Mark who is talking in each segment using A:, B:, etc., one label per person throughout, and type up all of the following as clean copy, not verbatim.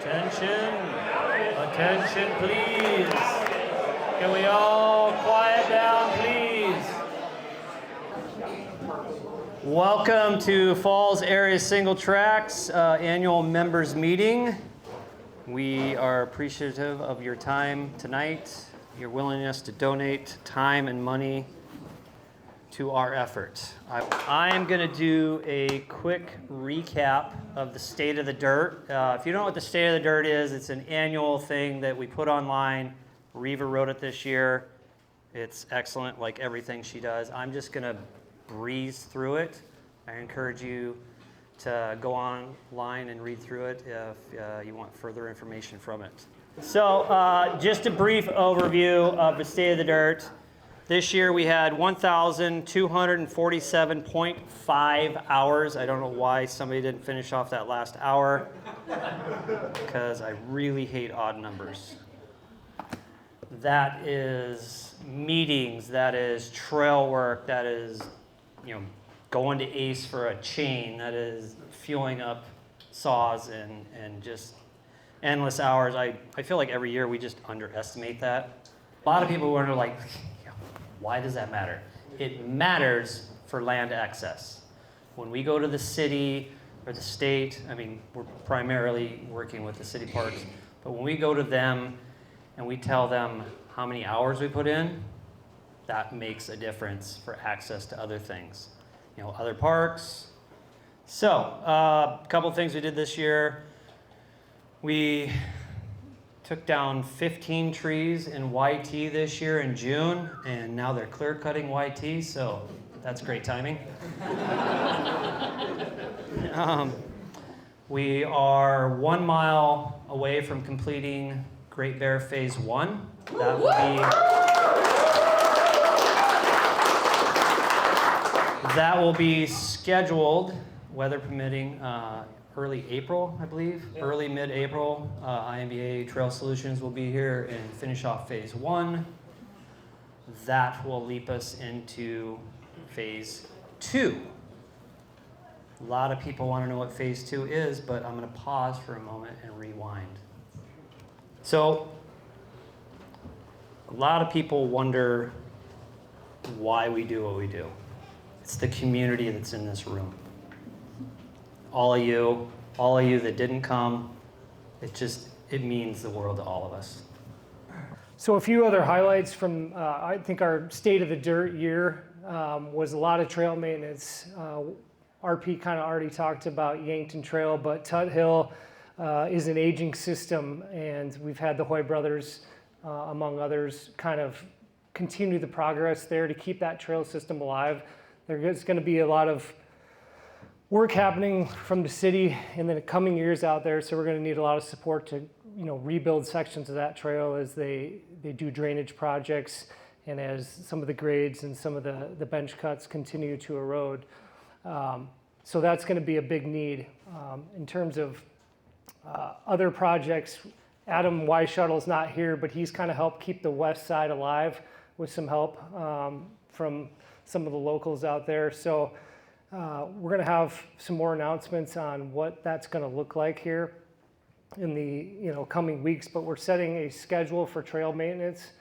A: Attention, attention please. Can we all quiet down please? Welcome to Falls Area Single Tracks annual members meeting. We are appreciative of your time tonight, your willingness to donate time and money to our effort. I am going to do a quick recap of the State of the Dirt. If you don't know what the State of the Dirt is, it's an annual thing that we put online. Reva wrote it this year. It's excellent, like everything she does. I'm just going to breeze through it. I encourage you to go online and read through it if you want further information from it. So just a brief overview of the State of the Dirt. This year we had 1,247.5 hours. I don't know why somebody didn't finish off that last hour, because I really hate odd numbers. That is meetings, that is trail work, that is, going to Ace for a chain, that is fueling up saws and just endless hours. I feel like every year we just underestimate that. A lot of people wonder, like, why does that matter? It matters for land access. When we go to the city or the state, we're primarily working with the city parks, but when we go to them and we tell them how many hours we put in, that makes a difference for access to other things, other parks. So, a couple of things we did this year. We took down 15 trees in YT this year in June, and now they're clear cutting YT, so that's great timing. We are 1 mile away from completing Great Bear Phase 1. That will be scheduled, weather permitting, early April, I believe, early mid-April. IMBA Trail Solutions will be here and finish off Phase 1. That will leap us into Phase 2. A lot of people want to know what Phase 2 is, but I'm going to pause for a moment and rewind. So, a lot of people wonder why we do what we do. It's the community that's in this room. All of you that didn't come, it means the world to all of us.
B: So a few other highlights from, I think our State of the Dirt year was a lot of trail maintenance. RP kind of already talked about Yankton Trail, but Tut Hill is an aging system, and we've had the Hoy brothers, among others, kind of continue the progress there to keep that trail system alive. There's going to be a lot of work happening from the city in the coming years out there, so we're going to need a lot of support to rebuild sections of that trail as they do drainage projects and as some of the grades and some of the bench cuts continue to erode. So that's going to be a big need. In terms of other projects, Adam Weishuttle's not here, but he's kind of helped keep the west side alive with some help from some of the locals out there. So we're going to have some more announcements on what that's going to look like here in the coming weeks, but we're setting a schedule for trail maintenance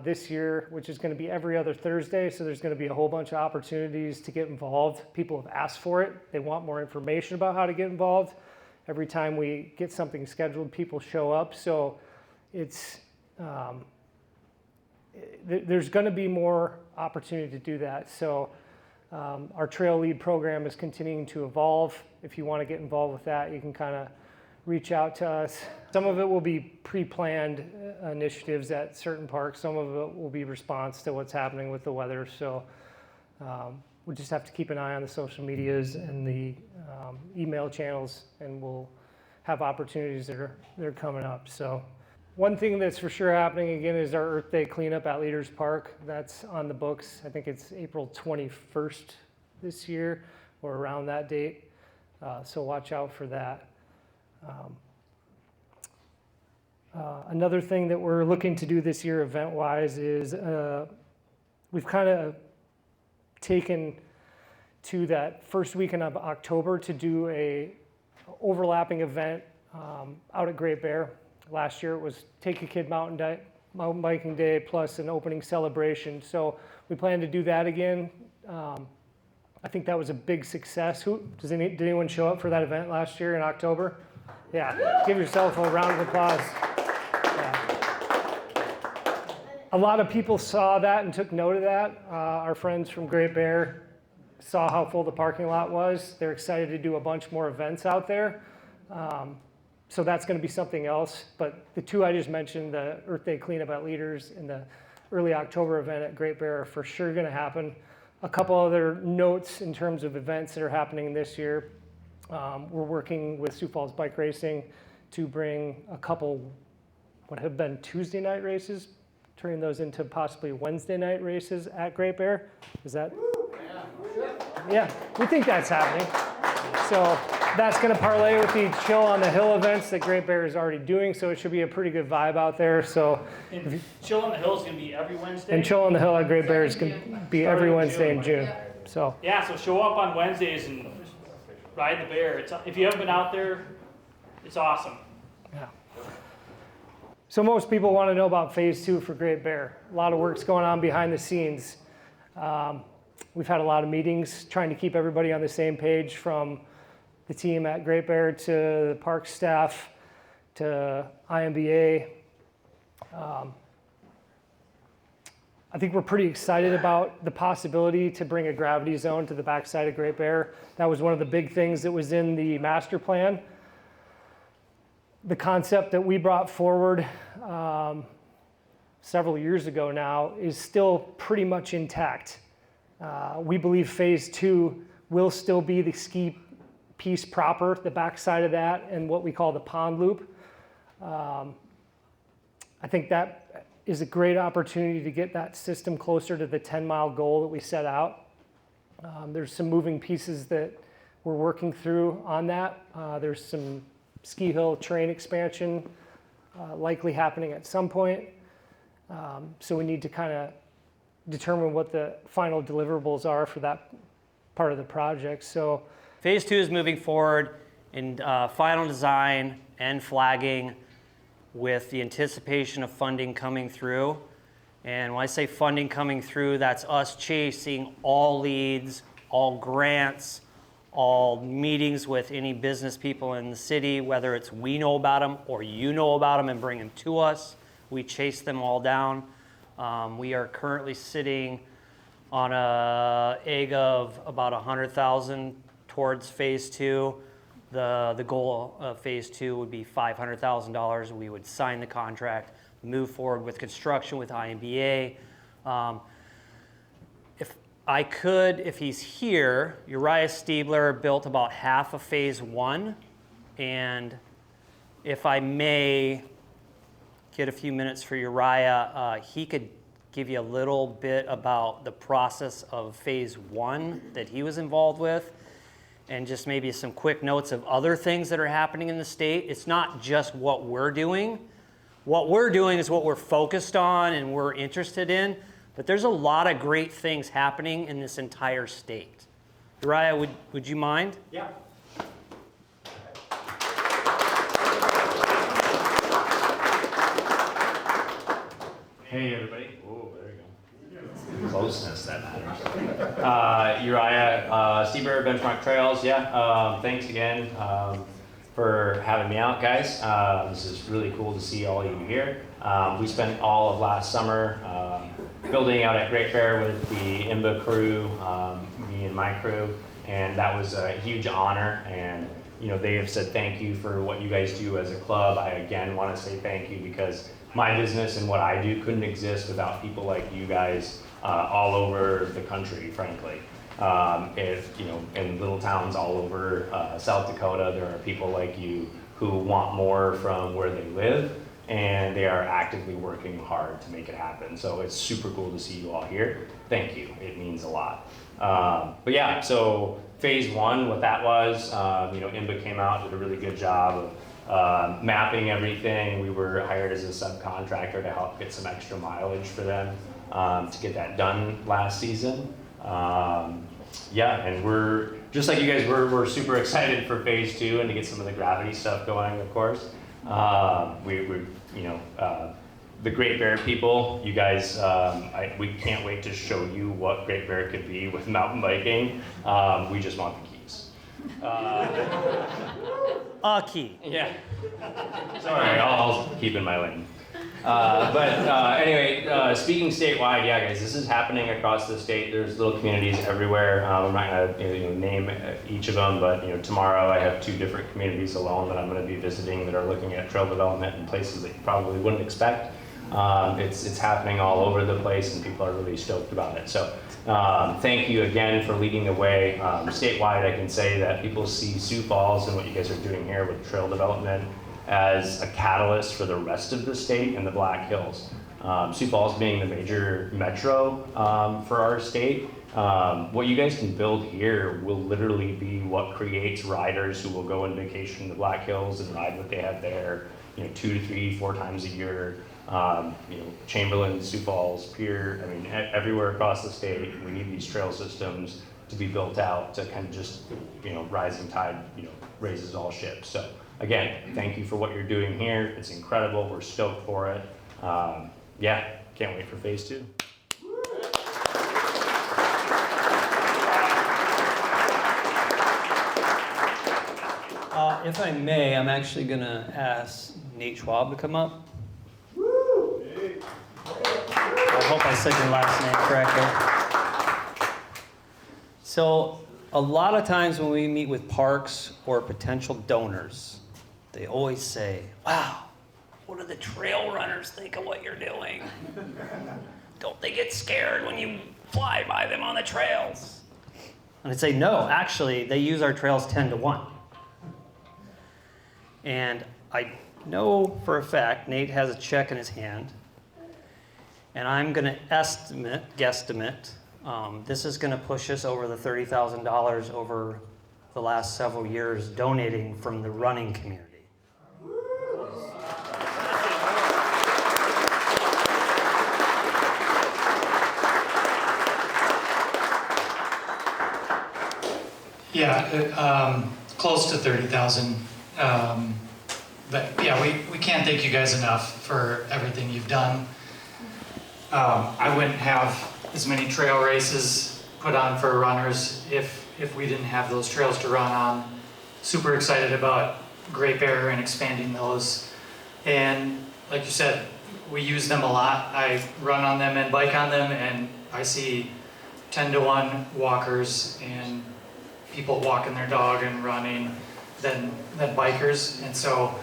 B: this year, which is going to be every other Thursday. So there's going to be a whole bunch of opportunities to get involved. People have asked for it. They want more information about how to get involved. Every time we get something scheduled, people show up. So it's there's going to be more opportunity to do that. So our Trail Lead program is continuing to evolve. If you want to get involved with that, you can kind of reach out to us. Some of it will be pre-planned initiatives at certain parks. Some of it will be response to what's happening with the weather. So we'll just have to keep an eye on the social medias and the email channels, and we'll have opportunities that are coming up. So one thing that's for sure happening again is our Earth Day cleanup at Leaders Park. That's on the books. I think it's April 21st this year or around that date. So watch out for that. Another thing that we're looking to do this year event-wise is we've kind of taken to that first weekend of October to do a overlapping event out at Great Bear. Last year it was Take a Kid Mountain Biking Day plus an opening celebration. So we plan to do that again. I think that was a big success. Did anyone show up for that event last year in October? Yeah, give yourself a round of applause. Yeah. A lot of people saw that and took note of that. Our friends from Great Bear saw how full the parking lot was. They're excited to do a bunch more events out there. So that's going to be something else. But the two I just mentioned, the Earth Day cleanup at Leaders and the early October event at Great Bear, are for sure going to happen. A couple other notes in terms of events that are happening this year. We're working with Sioux Falls Bike Racing to bring a couple what have been Tuesday night races, turning those into possibly Wednesday night races at Great Bear. Is that? Yeah, we think that's happening. So that's going to parlay with the Chill on the Hill events that Great Bear is already doing. So it should be a pretty good vibe out there. So
C: And Chill on the Hill is going to be every Wednesday.
B: and Chill on the Hill at Great Bear is going to be every Wednesday in June. So
C: Yeah, so show up on Wednesdays and ride the bear. If you haven't been out there, it's awesome.
B: yeah. So most people want to know about phase 2 for Great Bear. A lot of work's going on behind the scenes. We've had a lot of meetings trying to keep everybody on the same page, from the team at Great Bear to the park staff to IMBA. I think we're pretty excited about the possibility to bring a gravity zone to the backside of Great Bear. That was one of the big things that was in the master plan. The concept that we brought forward several years ago now is still pretty much intact. We believe phase 2 will still be the ski piece proper, the backside of that, and what we call the pond loop. I think that is a great opportunity to get that system closer to the 10-mile goal that we set out. There's some moving pieces that we're working through on that. There's some ski hill terrain expansion likely happening at some point. So we need to kind of determine what the final deliverables are for that part of the project. So
A: Phase 2 is moving forward in final design and flagging, with the anticipation of funding coming through. And when I say funding coming through, that's us chasing all leads, all grants, all meetings with any business people in the city, whether it's we know about them or you know about them and bring them to us. We chase them all down. We are currently sitting on a egg of about 100,000 towards phase 2. The goal of phase 2 would be $500,000. We would sign the contract, move forward with construction with IMBA. If he's here, Uriah Stiebler built about half of phase 1. And if I may get a few minutes for Uriah, he could give you a little bit about the process of phase 1 that he was involved with, and just maybe some quick notes of other things that are happening in the state. It's not just what we're doing. What we're doing is what we're focused on and we're interested in, but there's a lot of great things happening in this entire state. Uriah, would you mind?
C: Yeah. Hey, everybody. Oh, there you go. Closeness, that matters. Uriah Stiebler, Benchmark Trails. Yeah, thanks again for having me out, guys. This is really cool to see all of you here. We spent all of last summer building out at Great Bear with the IMBA crew, me and my crew, and that was a huge honor. And you know, they have said thank you for what you guys do as a club. I again want to say thank you, because my business and what I do couldn't exist without people like you guys all over the country, frankly. If you know, in little towns all over South Dakota, there are people like you who want more from where they live, and they are actively working hard to make it happen. So it's super cool to see you all here. Thank you, it means a lot. But yeah, so phase 1, what that was, you know, IMBA came out, did a really good job of mapping everything. We were hired as a subcontractor to help get some extra mileage for them to get that done last season. Yeah, and we're, just like you guys, we're super excited for phase 2 and to get some of the gravity stuff going, of course. The Great Bear people, you guys, we can't wait to show you what Great Bear could be with mountain biking. We just want the keys.
A: A key.
C: Yeah. Sorry, I'll keep in my lane. Anyway, speaking statewide, yeah, guys, this is happening across the state. There's little communities everywhere. I'm not gonna name each of them, but tomorrow I have 2 different communities alone that I'm going to be visiting that are looking at trail development in places that you probably wouldn't expect. It's happening all over the place, and people are really stoked about it. So thank you again for leading the way. Statewide, I can say that people see Sioux Falls and what you guys are doing here with trail development as a catalyst for the rest of the state and the Black Hills. Sioux Falls being the major metro for our state, what you guys can build here will literally be what creates riders who will go on vacation in the Black Hills and ride what they have there, 2 to 3, 4 times a year. Chamberlain, Sioux Falls, Pierre, everywhere across the state, we need these trail systems to be built out to kind of just, rising tide, raises all ships. So again, thank you for what you're doing here. It's incredible. We're stoked for it. Yeah, can't wait for phase 2.
A: If I may, I'm actually going to ask Nate Schwab to come up. I hope I said your last name correctly. So, a lot of times when we meet with parks or potential donors, they always say, wow, what do the trail runners think of what you're doing? Don't they get scared when you fly by them on the trails? And I'd say, no, actually, they use our trails 10 to 1. And I know for a fact Nate has a check in his hand, and I'm going to guesstimate, this is going to push us over the $30,000 over the last several years donating from the running community.
D: Yeah, close to 30,000. But yeah, we can't thank you guys enough for everything you've done. I wouldn't have as many trail races put on for runners if we didn't have those trails to run on. Super excited about Great Bear and expanding those. And like you said, we use them a lot. I run on them and bike on them, and I see 10 to 1 walkers and people walking their dog and running than bikers. And so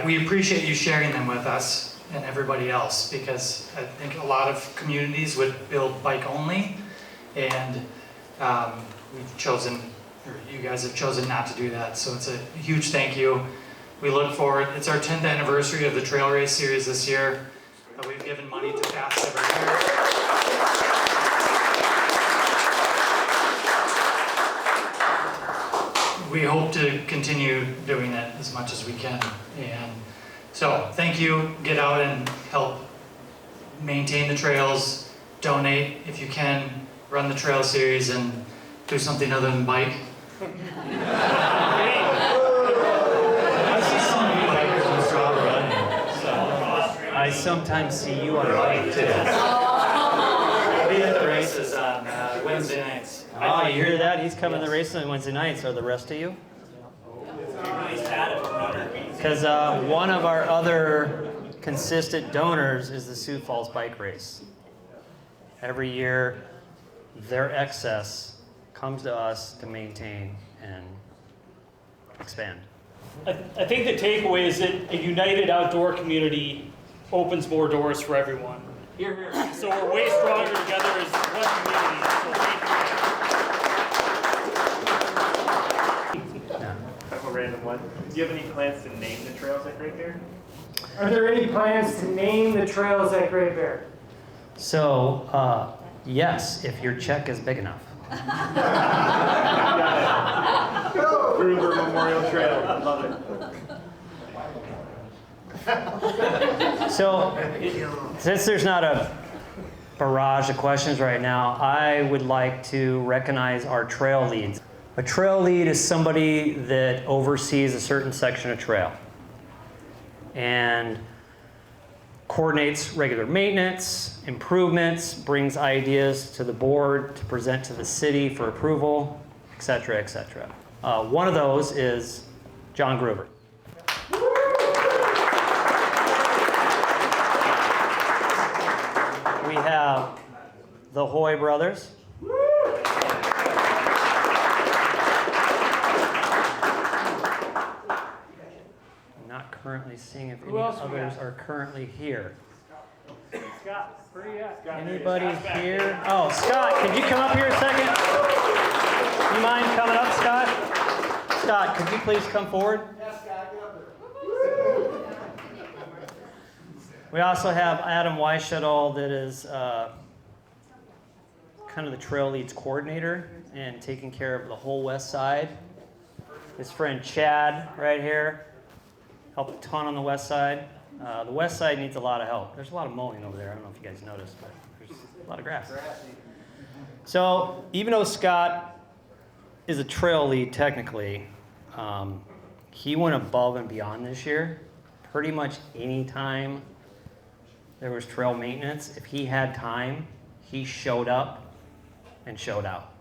D: we appreciate you sharing them with us and everybody else, because I think a lot of communities would build bike only, and we've chosen, or you guys have chosen not to do that. So it's a huge thank you. We look forward, it's our 10th anniversary of the Trail Race Series this year. We've given money to FAST every year. We hope to continue doing it as much as we can. And so thank you. Get out and help maintain the trails. Donate if you can. Run the trail series and do something other than bike.
A: I sometimes see you on a bike too.
D: I'll be at the races on Wednesday nights.
A: Oh, you hear that? He's coming to the races on Wednesday nights. Are the rest of you? Because one of our other consistent donors is the Sioux Falls Bike Race. Every year, their excess comes to us to maintain and expand.
E: I think the takeaway is that a united outdoor community opens more doors for everyone. So we're way stronger together as one community. So thank you.
F: A random one. Do you have any plans to name the trails at Great Bear?
B: Are there any plans to name the trails at Great Bear?
A: So, yes, if your check is big enough.
F: Got it. Gruber Memorial Trail. I love it.
A: So, since there's not barrage of questions right now. I would like to recognize our trail leads. A trail lead is somebody that oversees a certain section of trail and coordinates regular maintenance, improvements, brings ideas to the board to present to the city for approval, et cetera, et cetera. One of those is John Gruber. We have the Hoy brothers. I'm not currently seeing if any others are currently here.
B: Scott, where are you at?
A: Anybody here? Oh, Scott, could you come up here a second? You mind coming up, Scott? Scott, could you please come forward? Yes, Scott, get up there. We also have Adam Weishuttle, that is kind of the trail leads coordinator and taking care of the whole west side. His friend Chad right here helped a ton on the west side. The west side needs a lot of help. There's a lot of mowing over there. I don't know if you guys noticed, but there's a lot of grass. So even though Scott is a trail lead technically, he went above and beyond this year. Pretty much any time there was trail maintenance, if he had time, he showed up and showed out.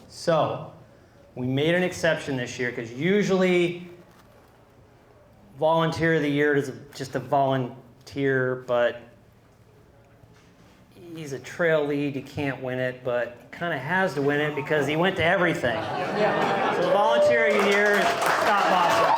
A: So we made an exception this year because usually volunteer of the year is just a volunteer, but he's a trail lead. He can't win it, but he kind of has to win it because he went to everything. So the volunteer of the year is Scott Boston.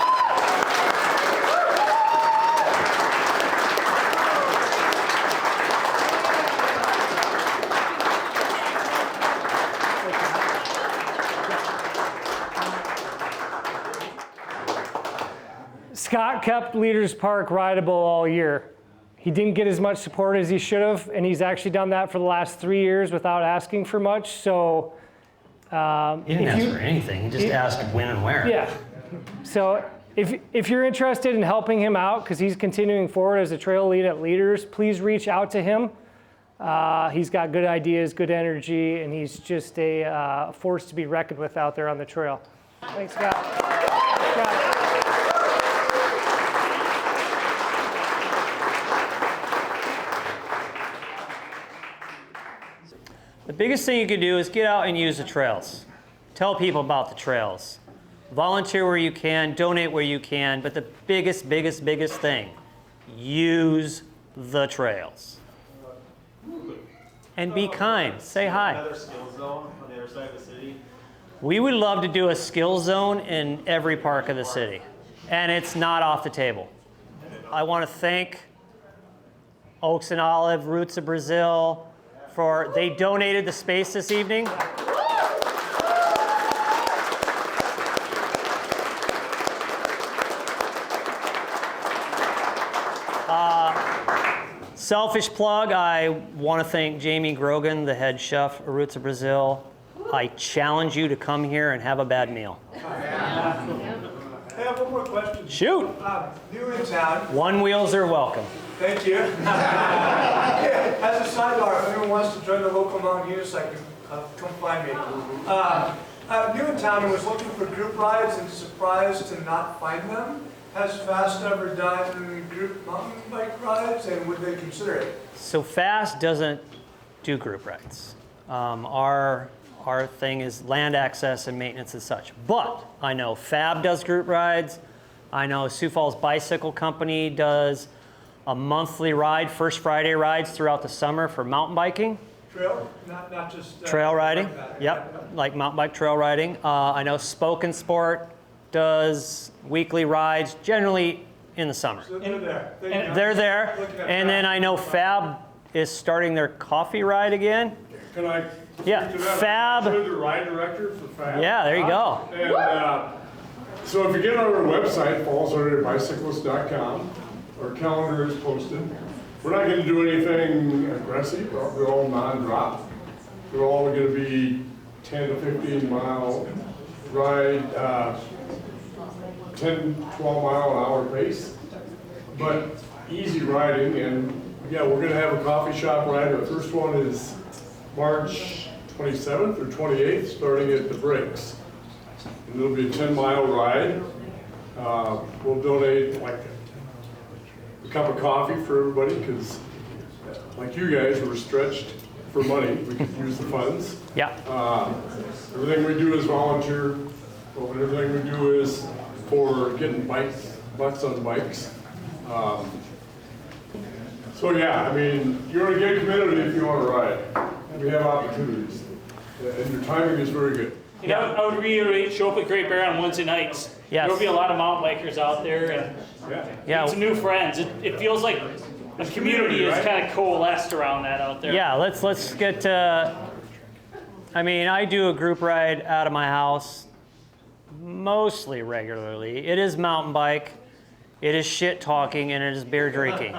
B: Scott kept Leaders Park rideable all year. He didn't get as much support as he should have, and he's actually done that for the last 3 years without asking for much. So
A: He didn't ask for anything. He just asked when and where.
B: yeah. So if you're interested in helping him out, because he's continuing forward as a trail lead at Leaders, please reach out to him. He's got good ideas, good energy, and he's just a force to be reckoned with out there on the trail. Thanks, Scott. Scott.
A: The biggest thing you can do is get out and use the trails. Tell people about the trails. Volunteer where you can, donate where you can, but the biggest thing, use the trails. And be kind. Say hi.
F: Another skill zone on the other side of the city.
A: We would love to do a skill zone in every park of the city, and it's not off the table. I want to thank Oaks and Olive, Roots of Brazil, they donated the space this evening. Selfish plug, I want to thank Jamie Grogan, the head chef of Roots of Brazil. I challenge you to come here and have a bad meal.
G: I have one more question.
A: Shoot!
G: New in town.
A: One wheels are welcome.
G: Thank you. As a sidebar, if anyone wants to join the local Mountain Unicycle, come find me. New in town and was looking for group rides and surprised to not find them. Has FAST ever done group mountain bike rides, and would they consider it?
A: So FAST doesn't do group rides. Our thing is land access and maintenance and such. But I know FAB does group rides. I know Sioux Falls Bicycle Company does a monthly ride, First Friday rides throughout the summer for mountain biking.
G: Trail, not just
A: Trail riding,
G: like that.
A: yep, like mountain bike trail riding. I know Spoken Sport does weekly rides, generally in the summer.
G: So they're there.
A: They're there. And then I know FAB is starting their coffee ride again.
H: Can I
A: Yeah,
H: speak to that?
A: Fab.
H: I'm the ride director for Fab.
A: Yeah, there you go.
H: And so if you get on our website, fallsbicyclist.com, our calendar is posted. We're not going to do anything aggressive. They're all non-drop. They're all going to be 10 to 15 mile ride, 10, 12 mile an hour pace. But easy riding, and yeah, we're gonna have a coffee shop ride. The first one is March 27th or 28th, starting at the Breaks. And it'll be a 10-mile ride. We'll donate like a cup of coffee for everybody, because like you guys, we're stretched for money. We could use the funds.
A: Yeah.
H: Everything we do is volunteer. But everything we do is for getting bucks on bikes. So yeah, I mean, you're in a good community if you want to ride. We have opportunities, and your timing is very good.
E: And I would reiterate, show up at Great Bear on Wednesday nights.
A: Yes.
E: There'll be a lot of mountain bikers out there and
A: Yeah.
E: meet some new friends. It feels like the community is
H: right?
E: kind of coalesced around that out there.
A: Yeah, let's get to, I mean, I do a group ride out of my house mostly regularly. It is mountain bike, it is shit talking, and it is beer drinking.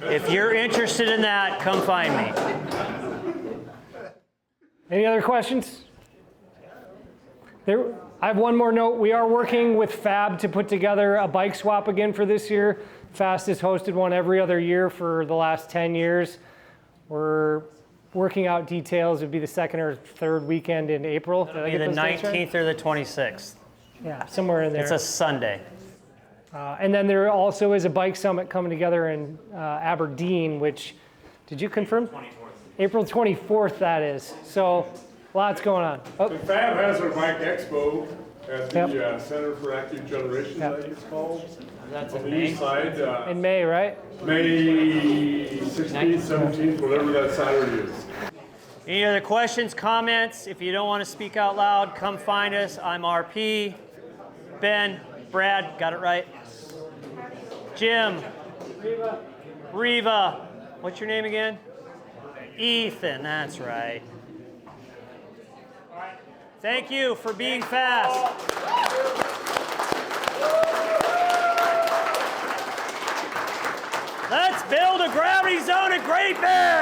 A: If you're interested in that, come find me.
B: Any other questions? I have one more note. We are working with FAB to put together a bike swap again for this year. FAST has hosted one every other year for the last 10 years. We're working out details. It would be the second or third weekend in April. Did I
A: Either
B: get
A: the
B: those dates right?
A: 19th or the 26th.
B: Yeah, somewhere in there.
A: It's a Sunday.
B: And then there also is a bike summit coming together in Aberdeen, which, did you confirm? 24th. April 24th, that is. So lots going on. Oh,
H: The FAB has our bike expo at the
B: Yep.
H: Center for Active Generations,
B: Yep.
H: I think it's called.
A: That's
H: On
A: in
H: the
A: May.
H: east side,
B: in May, right?
H: May 16th, 17th, whatever that Saturday is.
A: Any other questions, comments? If you don't want to speak out loud, come find us. I'm RP. Ben, Brad, got it right? Jim. Reva. What's your name again? Ethan, that's right. Thank you for being fast. Let's build a gravity zone at Great Bear.